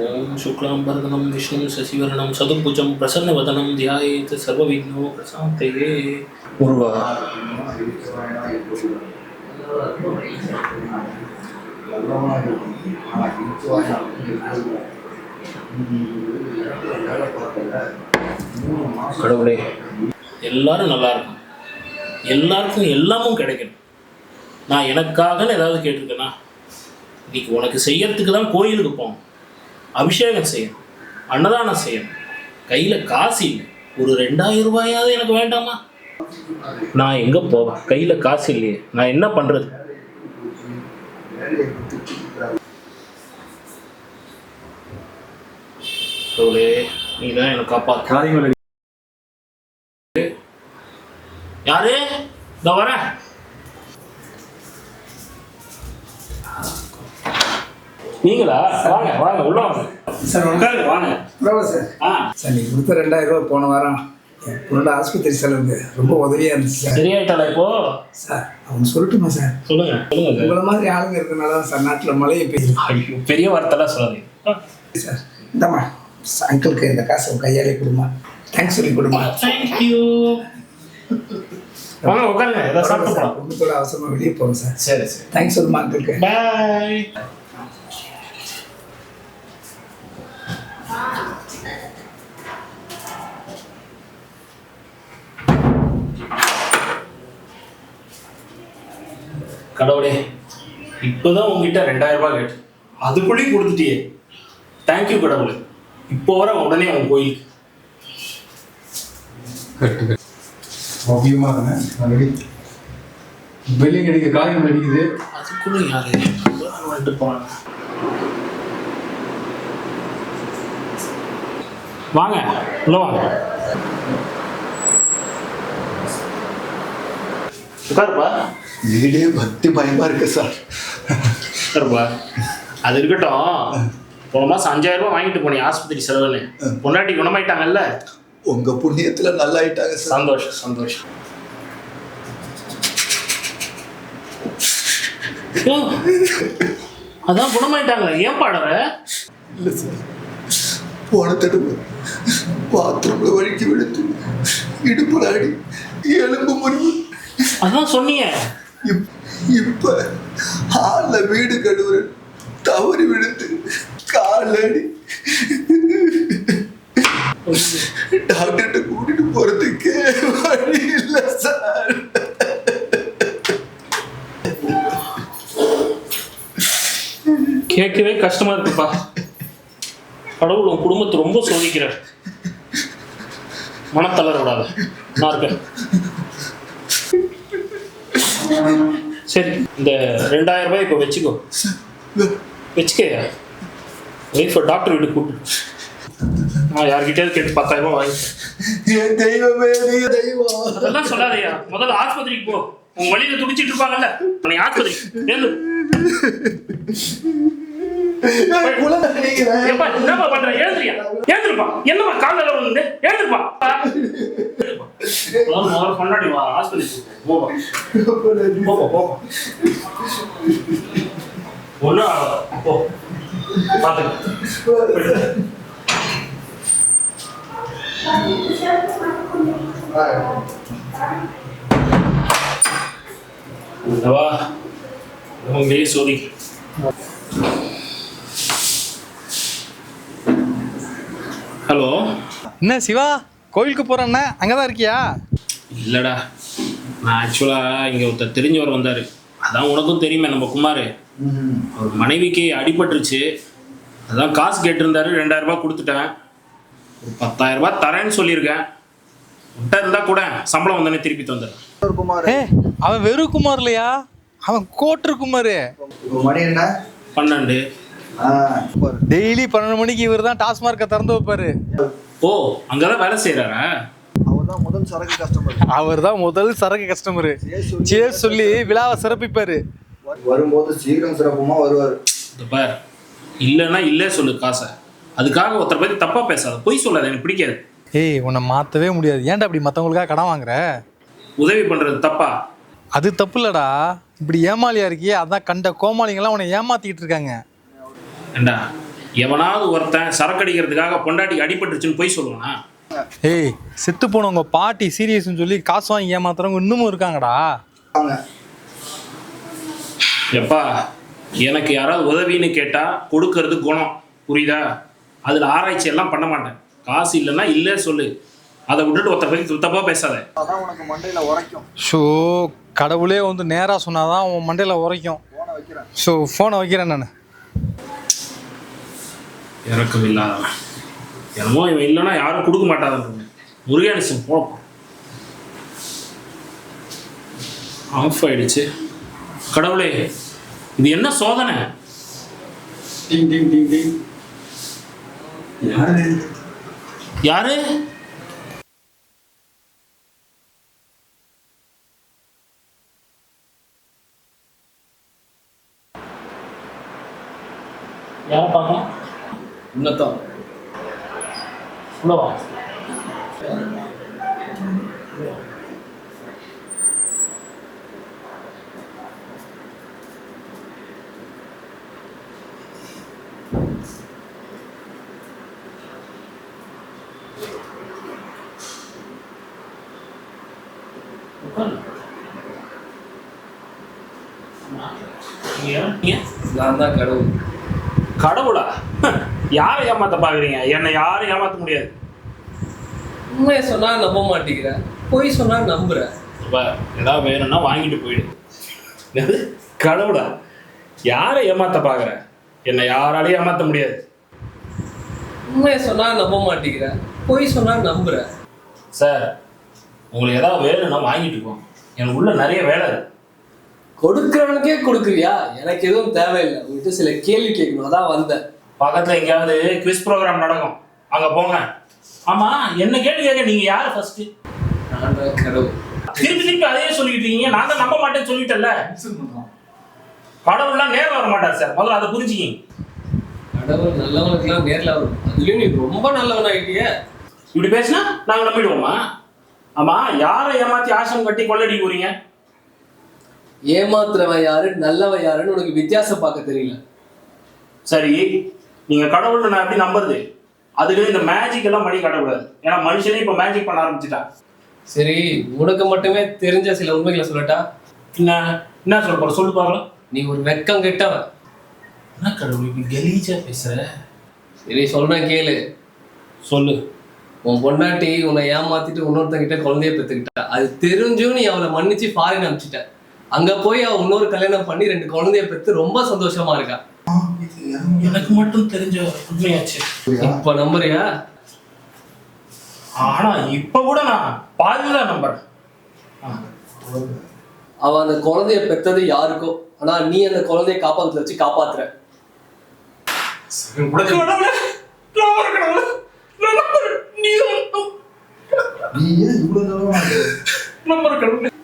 ஓம் சுக்லாம் பரதனம் விஷ்ணு சசிவரணம் சதுர்புஜம் பிரசன்னவதனம் தியாயேத் சர்வவிக்னோ பிரசாந்தயே. முருகா. கடவுளே, எல்லாரும் நல்லா இருக்கும், எல்லாருக்கும் எல்லாமும் கிடைக்கணும். நான் எனக்காக ஏதாவது கேட்டிருக்கேனா? இன்னைக்கு உனக்கு செய்யறதுக்கு தான் கோயிலுக்கு போகணும், அபிஷேகம் செய்யணும், அன்னதானம் செய்யணும். கையில் காசு இல்லை, ஒரு 2000 ரூபாயாவது எனக்கு வேண்டாமா? நான் எங்கே போவேன்? கையில் காசு இல்லையே, நான் என்ன பண்ணுறது? நீ தான் எனக்கு காப்பாற்று. யாரு? இதோ வரேன். நீங்களா? வாங்க வாங்க, உள்ள வாங்க சார். உட்காருங்க, வாங்க. சார் சார் நீங்கள் கொடுத்த 2000 ரூபா போன வாரம் உன்னோட ஆஸ்பத்திரி செலவுக்கு ரொம்ப உதவியாக இருந்துச்சு சார். சரியாயிட்டாளா இப்போ? சார் அவங்க சொல்லட்டுமா சார்? சொல்லுங்க சொல்லுங்க. உங்களை மாதிரி ஆளுங்க இருக்கிறனால தான் சார் நாட்டில் மழையை பெய்யுது. ஐயோ, பெரிய வார்த்தைலாம் சொல்லாதீங்க சார். இந்தாம்மா அங்கிளுக்கு இந்த காசை கையாலே கொடுமா, தேங்க்ஸ் சொல்லி கொடுமா. தேங்க்யூ. வாங்க உட்காருங்க, ஏதாவது சாப்பிட்டு போகலாம். குடும்பத்தோட அவசரமாக வெளியே போகிறோம் சார். சரி சரி, தேங்க்ஸ் சொல்லுமா அங்கிளுக்கு. பாய். கடவுளே, இப்போதான் உங்ககிட்ட 2000 ரூபாய் கேட்டு அதுக்குள்ளேயும் கொடுத்துட்டியே. தேங்க்யூ கடவுளே. இப்போ வர உடனே உன் கோயிலுக்கு. பில்லிங் அடிக்க காரியம் அடிக்குது. அதுக்குள்ள யாரு வந்துட்டு போனாங்க? வாங்க உள்ள வாங்க, உட்காருப்பா. வீடே பக்தி பயமா இருக்கு சார். உட்காருப்பா. அது இருக்கட்டும், போன மாதம் 5000 ரூபாய் வாங்கிட்டு போனீங்க ஆஸ்பத்திரி செலவுன்னு. பொண்டாட்டி குணமாயிட்டாங்கல்ல? உங்க புண்ணியத்துல நல்லா ஆயிட்டாங்க சார். சந்தோஷம் சந்தோஷம். அதான் குணமாயிட்டாங்களே, ஏன் பாடுற? இல்ல சார், போன தடவை பாத்ரூம்ல வழுக்கி விழுத்து இடுப்புல அடி, எலும்பு முறிவு. அதான் சொன்னீங்க. இப்ப ஹால்ல வீடு கழுவுற தவறி விழுத்து கால் அடி. டாக்டர்கிட்ட கூட்டிட்டு போறதுக்கு வழி இல்லை சார். கேட்கவே கஷ்டமா இருக்குப்பா. கடவுள் உன் குடும்பத்தை ரொம்ப சோதிக்கிறார். மனத்தளர விடாத, நான் இருக்கேன். சரி, இந்த 2000 ரூபாய் இப்போ வச்சுக்கோ. வச்சுக்கையா? ஒய்ஃபை டாக்டர் வீட்டுக்கு கூப்பிட்டு நான் யார்கிட்டயாவது கேட்டு 10000 ரூபாய் வாங்கிட்டேன். தெய்வமே, தெய்வம் அதெல்லாம் சொல்லாதையா. முதல்ல ஆஸ்பத்திரிக்கு போ, உன் வழியில துடிச்சிட்டு இருப்பாங்கல்ல, நீ ஆஸ்பத்திரி ஏழு. என்னப்பா பண்ற? எழுந்திரியா, எழுந்திருப்பா. என்னப்பா காலையில வந்து எழுந்திருப்பா. முதல்ல கொண்டாடி வா ஆஸ்பத்திரி. போப்பா போப்பா போப்பா. ஒன்றும் போ, பார்த்துக்க. உங்களே சொல்லி ஹலோ. என்ன சிவா, கோயிலுக்கு போகிறேன்னா அங்கே தான் இருக்கியா? இல்லைடா, நான் ஆக்சுவலாக இங்கே ஒருத்தர் தெரிஞ்சவர் வந்தார். அதான் உனக்கும் தெரியுமே, நம்ம குமார். அவர் மனைவிக்கு அடிபட்டுருச்சு. அதான் காசு கேட்டிருந்தாரு, 2000 ரூபாய் கொடுத்துட்டேன். ஒரு 10000 ரூபாய் தரேன்னு சொல்லியிருக்கேன். விட்டா இருந்தால் கூட சம்பளம் வந்தோடனே திருப்பி தந்துடுறேன். ஏ, அவன் வெறும் குமார் இல்லையா, அவன் கோட்ரு குமார். மணி என்ன? 12. டெய்லி 12 மணிக்கு இவர் தான் டாஸ்மார்க்கை திறந்து வைப்பாரு. ஓ, அங்கதான் வேலை செய்யறாரா? அவர் தான் முதல் சரக்கு கஸ்டமர். அவர் தான் முதல் சரக்கு கஸ்டமரு. சேர் சொல்லி விழாவை சிறப்பிப்பாரு. வரும்போது சீக்கிரம் சிறப்புமா வருவார். பார், இல்லைன்னா இல்லை சொல்லு காசை. அதுக்காக ஒருத்தரை பற்றி தப்பா பேசாத, பொய் சொல்லாத, எனக்கு பிடிக்காது. ஏய், உன்னை மாற்றவே முடியாது. ஏன்டா அப்படி மற்றவங்களுக்காக கடன் வாங்குற? உதவி பண்றது தப்பா? அது தப்பு இல்லடா, இப்படி ஏமாளியா இருக்கியே, அதான் கண்ட கோமாளிங்கெல்லாம் உன்னை ஏமாத்திக்கிட்டு இருக்காங்க. ஏண்டா, எவனாவது ஒருத்தன் சரக்கு அடிக்கிறதுக்காக பொண்டாட்டிக்கு அடிபட்டுருச்சுன்னு போய் சொல்லுவானா? ஏய், செத்து போனவங்க பாட்டி சீரியஸ்ன்னு சொல்லி காசு வாங்கி ஏமாத்துறவங்க இன்னமும் இருக்காங்கடா. வாங்க. எப்பா, எனக்கு யாராவது உதவின்னு கேட்டால் கொடுக்கறது குணம், புரியுதா? அதில் ஆராய்ச்சி எல்லாம் பண்ண மாட்டேன். காசு இல்லைன்னா இல்லை சொல்லு. அதை விட்டுட்டு ஒருத்த பற்றி தப்பாக பேசாத. அதான் உனக்கு மண்டையில உரைக்கும். ஷோ, கடவுளே வந்து நேராக சொன்னாதான் உன் மண்டையில் உரைக்கும். போனை வைக்கிறேன். ஸோ ஃபோனை வைக்கிறேன் நான். இறக்கம் இல்லாதவன். என்னமோ இவன் இல்லைன்னா யாரும் கொடுக்க மாட்டாதன்ற முருகேசன் போப்போம். ஆஃப் ஆயிடுச்சு. கடவுளே, இது என்ன சோதனை? டிங் டிங் டிங் டிங். யாரு? யாரு? யாரை பார்க்கலாம்? உன்னதான் உள்ளவா? நான் தான் கடவுள். கடவுளா? யாரை ஏமாத்த பாக்குறீங்க? என்னை யாரும் ஏமாத்த முடியாது. உண்மையை சொன்னா நம்ப மாட்டேங்கிற, பொய் சொன்னா நம்புற. ஏதாவது வேணும்னா வாங்கிட்டு போயிடு. என்னது கடவுளா? யாரை ஏமாத்த பாக்குற? என்னை யாராலையும் ஏமாத்த முடியாது. உண்மையை சொன்னா நம்ப மாட்டேங்கிற, பொய் சொன்னா நம்புற. சார், உங்களுக்கு ஏதாவது வேணும்னா வாங்கிட்டு போ. எனக்கு உள்ள நிறைய வேலை இருக்கு. கொடுக்குறவனுக்கே கொடுக்குறியா? எனக்கு எதுவும் தேவையில்லை. உங்ககிட்ட சில கேள்வி கேட்கணும், அதான் வந்தேன். பக்கத்துல எங்கேயாவது குவிஸ் ப்ரோக்ராம் நடக்கும், அங்க போங்க. ஆமா, என்ன கேள்வி கேட்க நீங்க யாரு ஃபர்ஸ்ட்? நான் தான் கடவுள். திருப்பி திருப்பி அதையே சொல்லிட்டு இருக்கீங்க. நான் தான் நம்ப மாட்டேன்னு சொல்லிட்டேன்ல. கடவுள்லாம் நேரில் வர மாட்டார் சார், முதல்ல அதை புரிஞ்சுக்கிங்க. கடவுள் நல்லவனுக்குலாம் நேரில் வரும். அதுலயும் நீ ரொம்ப நல்லவன் ஆகிட்டிய. இப்படி பேசினா நாங்க நம்பிடுவோமா? ஆமா, யாரை ஏமாத்தி ஆசம் கட்டி கொள்ளடிக்க போறீங்க? ஏமாத்துறவன் யாரு, நல்லவன் யாருன்னு உனக்கு வித்தியாசம் பார்க்க தெரியல. சரி, நீங்க கடவுள் நான் எப்படி நம்புறது? அதுக்கு இந்த மேஜிக் எல்லாம் பண்ணி காட்டக்கூடாது. ஏன்னா மனுஷனே இப்ப மேஜிக் பண்ண ஆரம்பிச்சுட்டான். சரி, உனக்கு மட்டுமே தெரிஞ்ச சில உண்மைகளை சொல்லட்டா? என்ன சொல்ல போற? சொல்லு பாக்கலாம். நீ ஒரு வெக்கம் கெட்டவன். என்ன கடவுள் இப்படி கலீஜா பேசுற? சரி, சொல்றேன் கேளு. சொல்லு. உன் பொண்டாட்டி உன்னை ஏமாத்திட்டு இன்னொருத்தங்கிட்ட குழந்தைய பெற்றுக்கிட்டா. அது தெரிஞ்சும் நீ அவளை மன்னிச்சு ஃபாரின் அனுப்பிச்சிட்ட. அங்க போய் அவ இன்னொரு கல்யாணம் பண்ணி 2 குழந்தைய பெற்று ரொம்ப சந்தோஷமா இருக்கா. எனக்கு மட்டும் தெரிஞ்ச உண்மையாச்சு. இப்ப நம்புறியா? ஆனா இப்ப கூட நான் பாதிதான் நம்புறேன். அவ அந்த குழந்தைய பெற்றது யாருக்கோ, ஆனா நீ அந்த குழந்தைய காப்பாத்துல வச்சு காப்பாத்துற.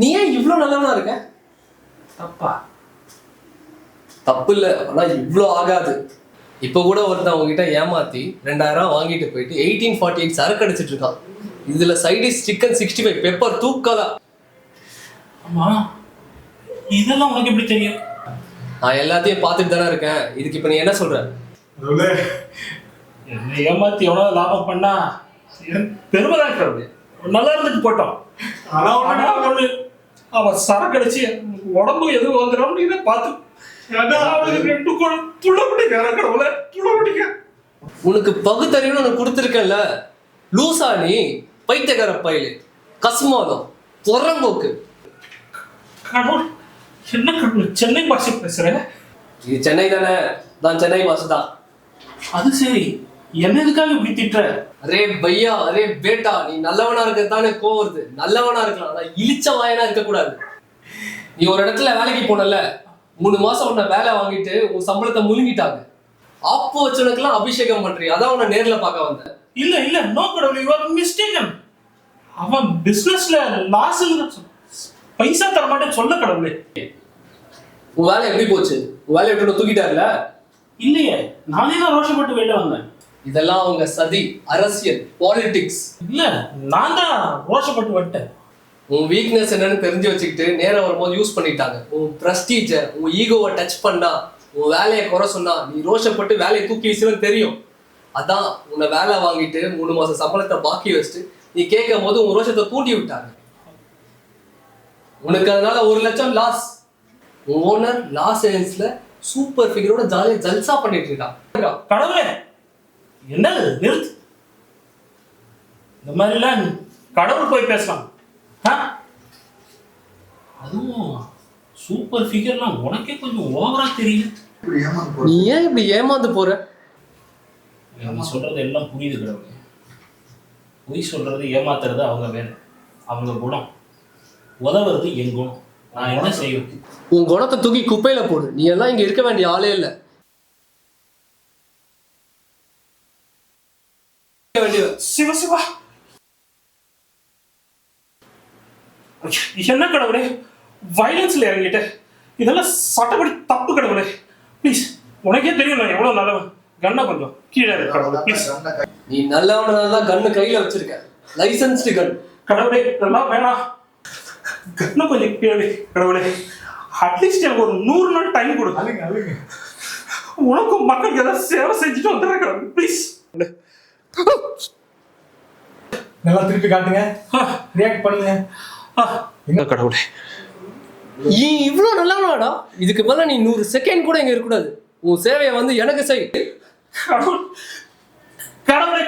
நீ ஏன் இவ்வளவு நல்லவனா இருக்க? தப்பா? தப்பு இல்ல, ஆனா இவ்வளோ ஆகாது. இப்ப கூட ஒருத்தன் உங்ககிட்ட ஏமாத்தி 2000 வாங்கிட்டு போயிட்டு 1848 சரக்கு அடிச்சிட்டு இருக்கான். இதுல சைடிஷ் சிக்கன் 65 பெப்பர் தூக்கலா. ஆமா, இதெல்லாம் உனக்கு எப்படி தெரியும்? நான் எல்லாத்தையும் பார்த்துட்டு தானே இருக்கேன். இதுக்கு இப்ப நீ என்ன சொல்ற? என்னை ஏமாத்தி எவ்வளவு லாபம் பண்ணா பெருமைதான் இருக்கிறது. நல்லா இருந்துட்டு போட்டோம். ஆனா ஒண்ணு, அவன் சரக்கு அடிச்சு உடம்பு எதுவும் வந்துடும். இதை பார்த்து உனக்கு பகுத்தறிவுன்னு உனக்கு கொடுத்துருக்கேன்ல. லூசா நீ? பைத்தியக்கார பயிலு, கஸ்மாதம், புறம்போக்கு. கடவுள், என்ன கடவுள் சென்னை பாஷை பேசுற? இது சென்னை தானே, நான் சென்னை பாஷை தான். அது சரி, என்ன எதுக்காக இப்படி திட்டுற? அரே பையா, அரே பேட்டா, நீ நல்லவனா இருக்கிறதானே கோவம் வருது. நல்லவனா இருக்கலாம், ஆனா இழிச்ச வாயனா இருக்கக்கூடாது. நீ ஒரு இடத்துல வேலைக்கு போனல, 3 மாசம் உன்னை வேலை வாங்கிட்டு உன் சம்பளத்தை முழுங்கிட்டாங்க. ஆப்பு வச்சவனுக்குலாம் அபிஷேகம் பண்றியா? அதான் உன்னை நேர்ல பார்க்க வந்தேன். இல்ல நோ கடவுள், யூ ஆர் மிஸ்டேக்கன். அவன் பிசினஸ்ல லாஸ் பைசா தர மாட்டேன்னு சொல்ல கடவுளே. உன் வேலை எப்படி போச்சு? உன் வேலையை விட்டு தூக்கிட்டாருல? இல்லையே, நானே தான் ரோஷப்பட்டு வெளில வந்தேன். இதெல்லாம் அவங்க சதி, அரசியல், பாலிடிக்ஸ். இல்ல, நான் தான் ரோஷப்பட்டு வந்துட்டேன். உன் வீக்னஸ் என்னன்னு தெரிஞ்சு வச்சுக்கிட்டு நேரம் வரும்போது யூஸ் பண்ணிட்டாங்க. உன் பிரஸ்டீஜ, உன் ஈகோவை டச் பண்ணா உன் வேலையை குறை சொன்னா நீ ரோஷப்பட்டு வேலையை தூக்கி வீசுவேன்னு தெரியும். அதான் உன்னை வேலை வாங்கிட்டு 3 மாசம் சம்பளத்தை பாக்கி வச்சுட்டு நீ கேட்கும் போது உன் ரோஷத்தை தூண்டி விட்டாங்க. உனக்கு அதனால 1 லட்சம் லாஸ். உன் ஓனர் லாஸ் ஏஞ்சல்ஸ்ல சூப்பர் ஃபிகரோட ஜாலியா ஜல்சா பண்ணிட்டு இருக்கான். கடவுளே, என்னது நிறுத்து. இந்த மாதிரிலாம் கடவுள் போய் பேசலாம். அதுவும் சூப்பர் ஃபிகர்லாம் உனக்கே கொஞ்சம் ஓவரா தெரியும். இப்படி ஏமாந்து நீ ஏன் இப்படி ஏமாந்து போற? நீ சொல்றது எல்லாம் புரியுது கடவுளே. பொய் சொல்றது ஏமாத்துறது அவங்க வேலை, அவங்க குணம். உதவுறது என் குணம். நான் என்ன செய்வேன்? உன் குணத்தை தூக்கி குப்பையில போடு. நீ எல்லாம் இங்க இருக்க வேண்டிய ஆளே இல்ல. சிவா சிவா, என்ன கடவுளே வயலன்ஸ்ல இறங்கிட்ட? இதெல்லாம் சட்டப்படி தப்பு கடவுளே. ப்ளீஸ், உனக்கே தெரியும் நான் எவ்வளவு நல்லவன். கண்ணை கொஞ்சம் கீழே கடவுளே ப்ளீஸ். நீ நல்லவனால கண்ணு கையில வச்சிருக்க, லைசன்ஸ்டு கன். கடவுளே இதெல்லாம் வேணாம். கண்ணை கொஞ்சம் கீழே கடவுளே. அட்லீஸ்ட் எனக்கு ஒரு 100 நாள் டைம் கொடு. உனக்கும் மக்களுக்கு ஏதாவது சேவை செஞ்சுட்டு வந்துடுறேன் கடவுளே ப்ளீஸ். நல்லா திருப்பி காட்டுங்க, ரியாக்ட் பண்ணுங்க. என்ன கடவுளே, நீ இவ்வளவு நல்லவனாடா. இதுக்கு மேல நீ 100 செகண்ட் கூட இங்க இருக்கக்கூடாது. உன் சேவையை வந்து எனக்கு செய். கடவுளே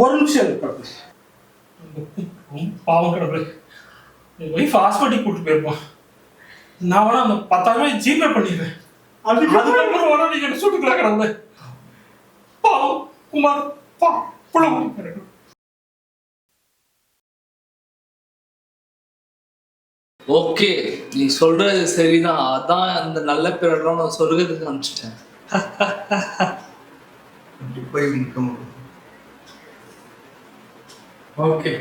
ஒரு நிமிஷம் கடவுளே. பாவம் கடவுளே, என் ஒய்ஃப் ஹாஸ்பிட்டலுக்கு கூப்பிட்டு போயிருப்பான். நான் வேணா அந்த 10,000 ஜிபே பண்ணிடுறேன். அதுக்கப்புறம் வேணா நீங்க என்ன சுட்டுக்கலாம் கடவுளே. பாவம் குமார் புள்ள. ஓகே, நீ சொல்றது சரிதான். அதான் அந்த நல்ல பேரோட நான் சொர்க்கத்துக்கு அனுப்பிச்சிட்டேன். போய் நிற்க முடியும். ஓகே.